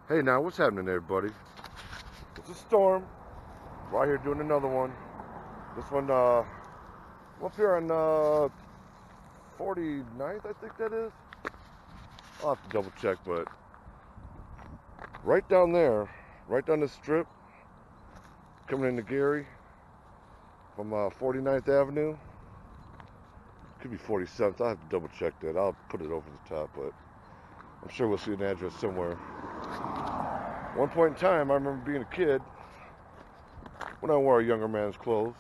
Hey now, what's happening everybody? It's a storm. Right here doing another one. This one, I'm up here on 49th, I think that is. I'll have to double check, but right down there, right down the strip, coming into Gary from 49th Avenue. Could be 47th. I'll have to double check that. I'll put it over the top, but I'm sure we'll see an address somewhere. One point in time, I remember being a kid when I wore a younger man's clothes.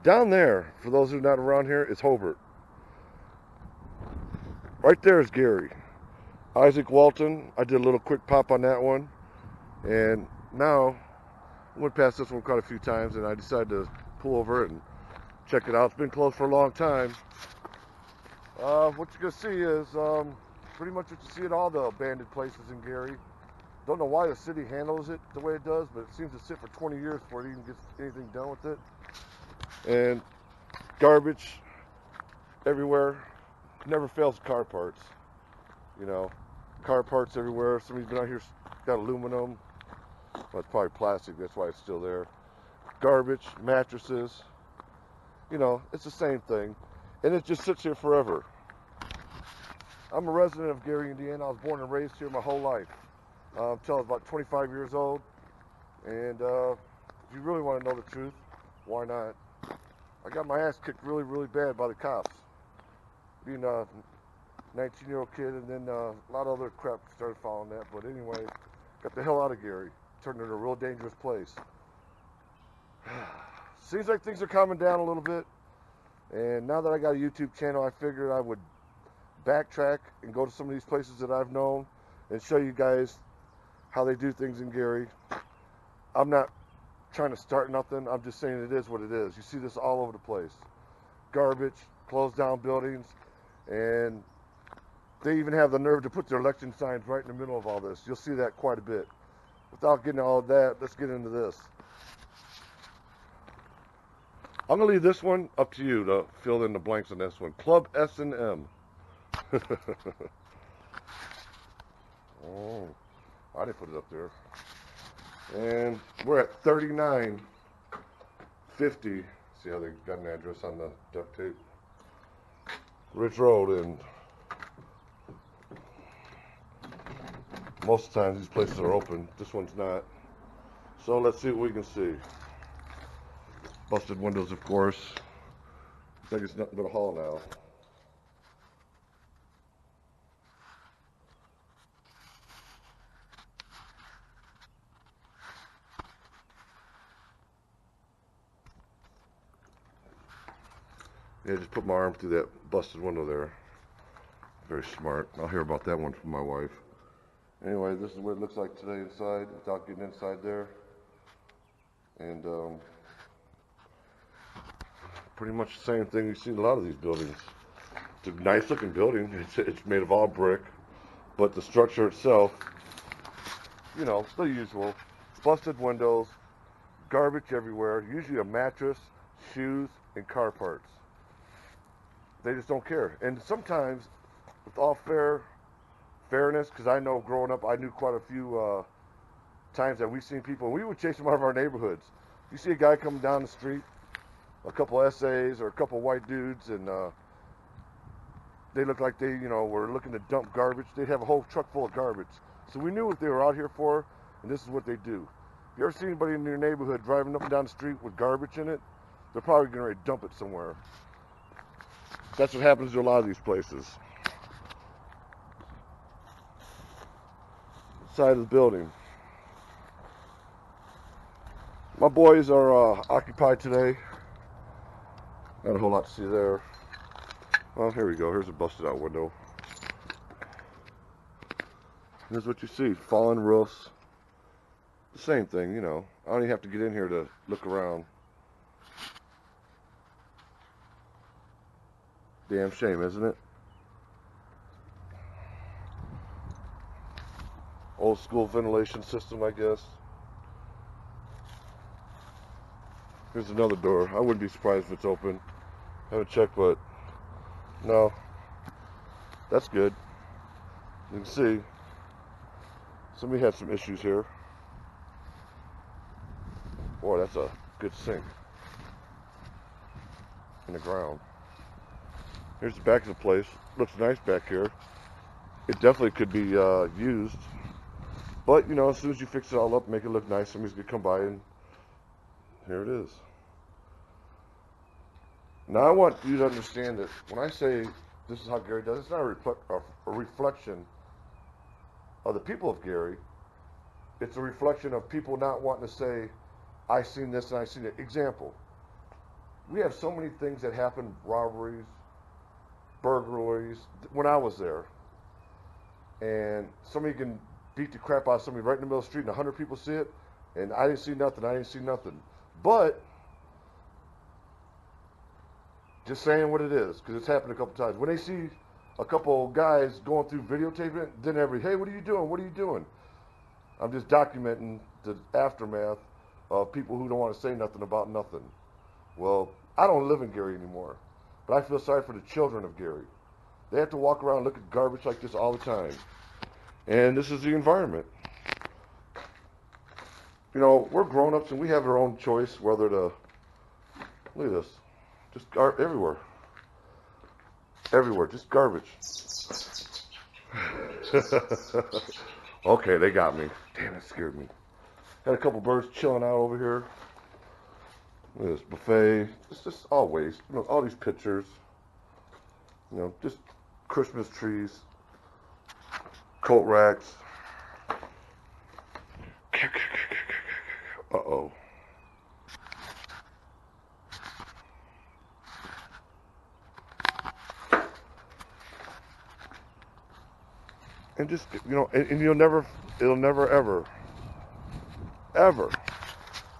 Down there, for those who are not around here, is Hobart. Right there is Gary. Isaac Walton. I did a little quick pop on that one. And now, I went past this one quite a few times, and I decided to pull over it and check it out. It's been closed for a long time. What you're going to see is pretty much what you see at all the abandoned places in Gary. Don't know why the city handles it the way it does, but it seems to sit for 20 years before it even gets anything done with it. And garbage everywhere. Never fails car parts. You know, car parts everywhere. Somebody's been out here, got aluminum. Well, it's probably plastic, that's why it's still there. Garbage, mattresses. You know, it's the same thing. And it just sits here forever. I'm a resident of Gary, Indiana. I was born and raised here my whole life. Until I was about 25 years old. And if you really want to know the truth, why not? I got my ass kicked really, really bad by the cops. Being a 19-year-old kid, and then a lot of other crap started following that. But anyway, got the hell out of Gary. Turned into a real dangerous place. Seems like things are calming down a little bit. And now that I got a YouTube channel, I figured I would backtrack and go to some of these places that I've known and show you guys how they do things in Gary. I'm not trying to start nothing. I'm just saying it is what it is. You see this all over the place. Garbage, closed down buildings, and they even have the nerve to put their election signs right in the middle of all this. You'll see that quite a bit. Without getting all of that, let's get into this. I'm going to leave this one up to you to fill in the blanks on this one. Club S&M. Oh, I didn't put it up there. And we're at 3950. See how they got an address on the duct tape? Ridge Road, and most of the time these places are open. This one's not. So let's see what we can see. Busted windows, of course. Looks like it's nothing but a hall now. Yeah, just put my arm through that busted window there. Very smart. I'll hear about that one from my wife. Anyway, this is what it looks like today inside, without getting inside there. And pretty much the same thing you see in a lot of these buildings. It's a nice looking building. It's made of all brick, but the structure itself, you know, the usual. Busted windows, garbage everywhere, usually a mattress, shoes, and car parts. They just don't care. And sometimes, with all fairness, because I know growing up, I knew quite a few times that we've seen people, and we would chase them out of our neighborhoods. You see a guy coming down the street, a couple SAs or a couple white dudes, and they look like they, you know, were looking to dump garbage. They'd have a whole truck full of garbage. So we knew what they were out here for, and this is what they do. If you ever see anybody in your neighborhood driving up and down the street with garbage in it, they're probably going to dump it somewhere. That's what happens to a lot of these places. Side of the building. My boys are occupied today. Not a whole lot to see there. Well, here we go. Here's a busted out window. Here's what you see. Fallen roofs. The same thing, you know. I don't even have to get in here to look around. Damn shame, isn't it? Old school ventilation system, I guess. Here's another door. I wouldn't be surprised if it's open. Haven't checked, but no. That's good. You can see Somebody had some issues here. Boy, that's a good sink in the ground. Here's the back of the place. Looks nice back here. It definitely could be used. But, you know, as soon as you fix it all up, make it look nice, somebody's going to come by and here it is. Now, I want you to understand that when I say this is how Gary does it, it's not a reflection of the people of Gary. It's a reflection of people not wanting to say, I seen this and I seen it. Example, we have so many things that happen, robberies, burglaries, when I was there. And somebody can beat the crap out of somebody right in the middle of the street and 100 people see it, and I didn't see nothing. But, just saying what it is, because it's happened a couple times. When they see a couple guys going through videotaping it, then hey, what are you doing? What are you doing? I'm just documenting the aftermath of people who don't want to say nothing about nothing. Well, I don't live in Gary anymore, but I feel sorry for the children of Gary. They have to walk around and look at garbage like this all the time. And this is the environment. You know, we're grown-ups and we have our own choice whether to, look at this, just everywhere. Everywhere, just garbage. Okay, they got me. Damn, that scared me. Had a couple birds chilling out over here. Look at this buffet. It's just all waste. You know, all these pictures. You know, just Christmas trees. Coat racks. Uh-oh. And just, you know, and it'll never, ever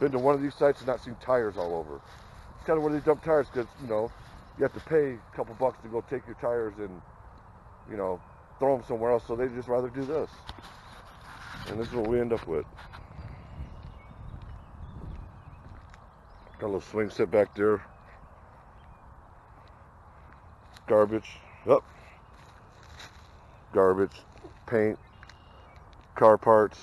been to one of these sites and not seen tires all over. It's kind of where they dump tires because, you know, you have to pay a couple bucks to go take your tires and, you know, throw them somewhere else, so they just rather do this. And this is what we end up with. Got a little swing set back there. Garbage. Yep. Garbage. Paint. Car parts.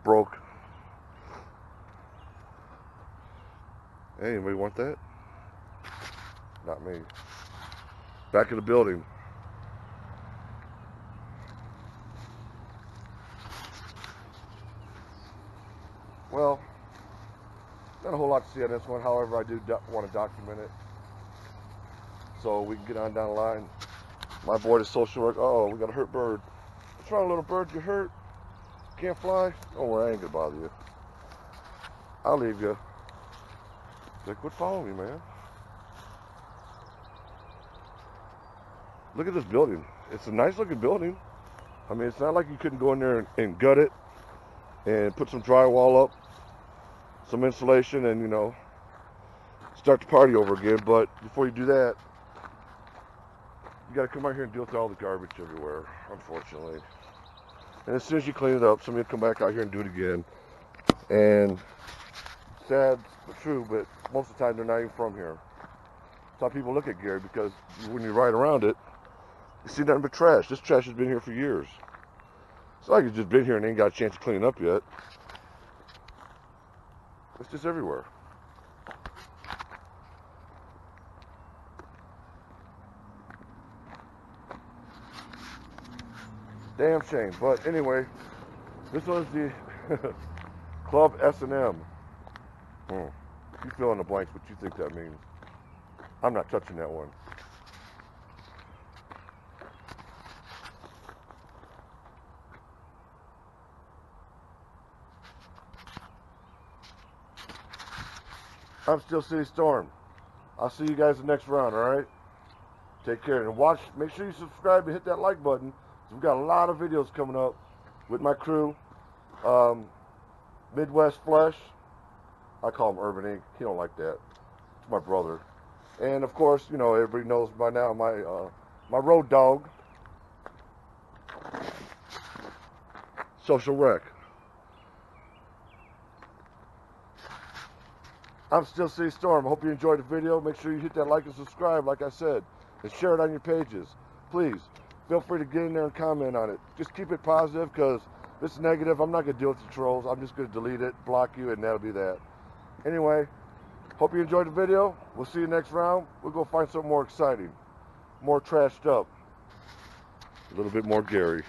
Broke. Hey, anybody want that? Not me. Back in the building. Well, not a whole lot to see on this one. However, I do want to document it so we can get on down the line. My boy, the social work. Oh, we got a hurt bird. What's wrong, little bird? You hurt? Can't fly? Don't worry, I ain't gonna bother you. I'll leave you. Like, quit following me, man. Look at this building. It's a nice looking building. I mean, it's not like you couldn't go in there and gut it and put some drywall up, some insulation, and, you know, start the party over again. But before you do that, you got to come out here and deal with all the garbage everywhere, unfortunately. And as soon as you clean it up, somebody will come back out here and do it again. And sad but true, but most of the time they're not even from here. That's how people look at Gary, because when you ride around it, you see nothing but trash. This trash has been here for years. It's not like it's just been here and ain't got a chance to clean it up yet. It's just everywhere. Damn shame. But anyway, this was the Club S&M. You fill in the blanks what you think that means. I'm not touching that one. I'm Steel City Storm. I'll see you guys in the next round, alright? Take care. And watch, make sure you subscribe and hit that like button. We've got a lot of videos coming up with my crew. Midwest Flesh. I call him Urban Inc. He don't like that. It's my brother. And of course, you know, everybody knows by now my road dog, Social Wreck. I'm Steel City Storm. I hope you enjoyed the video. Make sure you hit that like and subscribe, like I said, and share it on your pages. please feel free to get in there and comment on it. Just keep it positive, because if it's negative, I'm not going to deal with the trolls. I'm just going to delete it, block you, and that'll be that. Anyway, hope you enjoyed the video. We'll see you next round. We'll go find something more exciting, more trashed up, a little bit more Gary.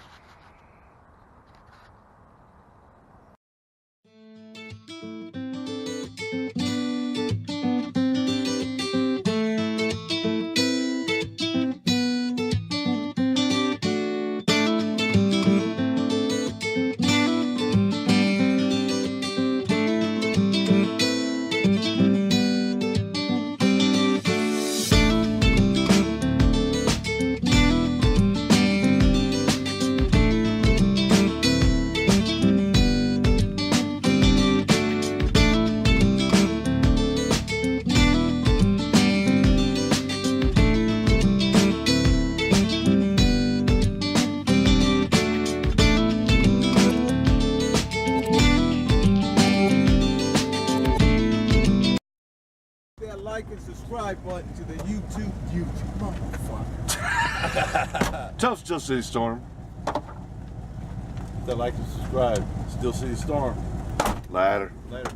Like and subscribe button to the YouTube motherfucker. Tell Still City Storm. That like and subscribe. Still City Storm. Later. Later.